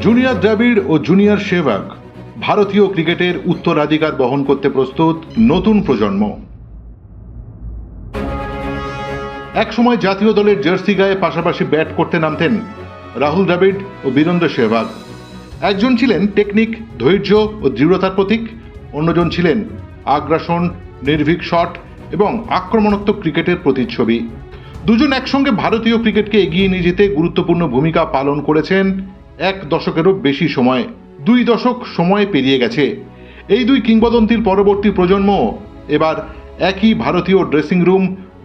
Junior দ্রাবিড় ও junior Sehwag ভারতীয় ক্রিকেটের উত্তরাধিকার বহন করতে প্রস্তুত নতুন প্রজন্ম। একসময় জাতীয় দলের জার্সি গায়ে পাশাপাশি ব্যাট করতে নামতেন রাহুল দ্রাবিড় ও বীরেন্দ্র সেহবাগ। একজন ছিলেন টেকনিক, ধৈর্য ও দৃঢ়তার প্রতীক, অন্যজন ছিলেন আগ্রাসন, নির্ভীক শট এবং আক্রমণাত্মক ক্রিকেটের প্রতিচ্ছবি। দুজন একসঙ্গে ভারতীয় ক্রিকেটকে এগিয়ে নিয়ে যেতে গুরুত্বপূর্ণ ভূমিকা পালন করেছেন এক দশকেরও বেশি সময়। 2 দশক সময় পেরিয়ে গেছে। এই দুই কিংবদন্তির পরবর্তী প্রজন্ম এবার একই ভারতীয় ড্রেসিং রুম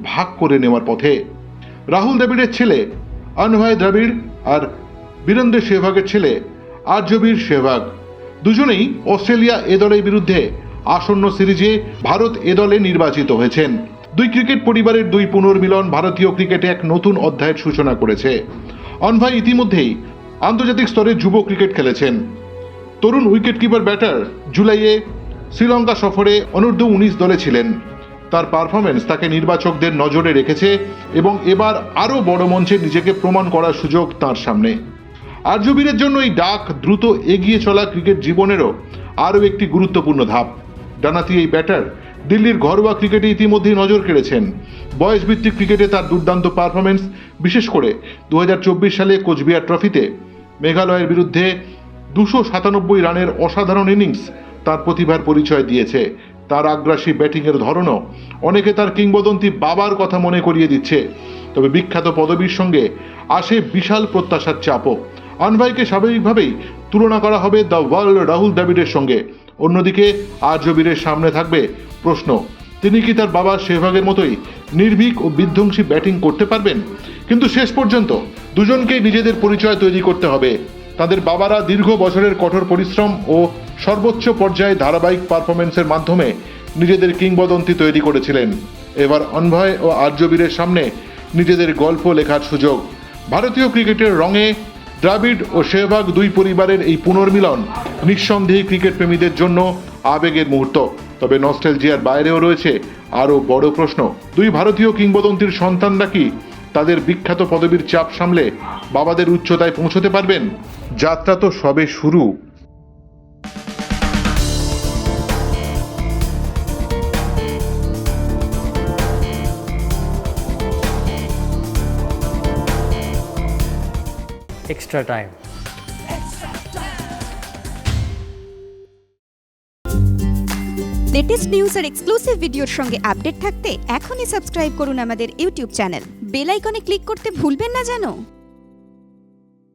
ভাগ করে নেওয়ার পথে। রাহুল দ্রাবিড়ের ছেলে অনভয় দ্রাবিড় আর বীরেন্দ্র সেহবাগের ছেলে আর্যবীর সেহবাগ দুজনেই অস্ট্রেলিয়া এ দলের বিরুদ্ধে আসন্ন সিরিজে ভারত এ দলে নির্বাচিত হয়েছেন। দুই ক্রিকেট পরিবারের দুই পুনর্মিলন ভারতীয় ক্রিকেটে এক নতুন অধ্যায়ের সূচনা করেছে। অনভয় ইতিমধ্যেই আন্তর্জাতিক স্তরে যুব ক্রিকেট খেলেছেন। তরুণ উইকেটকিপার ব্যাটার জুলাইয়ে শ্রীলঙ্কা সফরে অনূর্ধ্ব-19 দলে ছিলেন। তার পারফরমেন্স তাকে নির্বাচকদের নজরে রেখেছে এবং এবার আরও বড় মঞ্চে নিজেকে প্রমাণ করার সুযোগ তার সামনে। আর্যবীরের জন্য এই ডাক দ্রুত এগিয়ে চলা ক্রিকেট জীবনেরও আরও একটি গুরুত্বপূর্ণ ধাপ। ডানাতি এই ব্যাটার দিল্লির ঘরোয়া ক্রিকেটে ইতিমধ্যেই নজর কেড়েছেন। বয়সভিত্তিক ক্রিকেটে তার দুর্দান্ত পারফরমেন্স, বিশেষ করে 2024 সালে কোচবিহার ট্রফিতে মেঘালয়ের বিরুদ্ধে 297 রানের অসাধারণ ইনিংস তার প্রতিভার পরিচয় দিয়েছে। তার আগ্রাসী ব্যাটিংয়ের ধরনও অনেকে তার কিংবদন্তি বাবার কথা মনে করিয়ে দিচ্ছে। তবে বিখ্যাত পদবীর সঙ্গে আসে বিশাল প্রত্যাশার চাপও। অনভয়কে স্বাভাবিকভাবেই তুলনা করা হবে দ্য ওয়ার্ল্ড রাহুল দ্রাবিড়ের সঙ্গে। অন্যদিকে আর্যবীরের সামনে থাকবে প্রশ্ন, তিনি কি তার বাবা সেহবাগের মতোই নির্ভীক ও বিধ্বংসী ব্যাটিং করতে পারবেন? কিন্তু শেষ পর্যন্ত দুজনকেই নিজেদের পরিচয় তৈরি করতে হবে। তাদের বাবারা দীর্ঘ বছরের কঠোর পরিশ্রম ও সর্বোচ্চ পর্যায়ে ধারাবাহিক পারফরমেন্সের মাধ্যমে নিজেদের কিংবদন্তি তৈরি করেছিলেন। এবার অনভয় ও আর্যবীরের সামনে নিজেদের গল্প লেখার সুযোগ। ভারতীয় ক্রিকেটের রঙে দ্রাবিড় ও সেহবাগ দুই পরিবারের এই পুনর্মিলন নিঃসন্দেহে ক্রিকেট প্রেমীদের জন্য আবেগের মুহূর্ত। তবে নস্টালজিয়ার বাইরেও রয়েছে আরও বড় প্রশ্ন, দুই ভারতীয় কিংবদন্তির সন্তানরা কি তাদের বিখ্যাত পদবীর চাপ সামলে বাবাদের উচ্চতায় পৌঁছতে পারবেন? যাত্রা তো সবে শুরু। extra time. লেটেস্ট নিউজ আর এক্সক্লুসিভ ভিডিওর সঙ্গে আপডেট থাকতে এখনই সাবস্ক্রাইব করুন আমাদের ইউটিউব চ্যানেল। বেল আইকনে ক্লিক করতে ভুলবেন না যেন।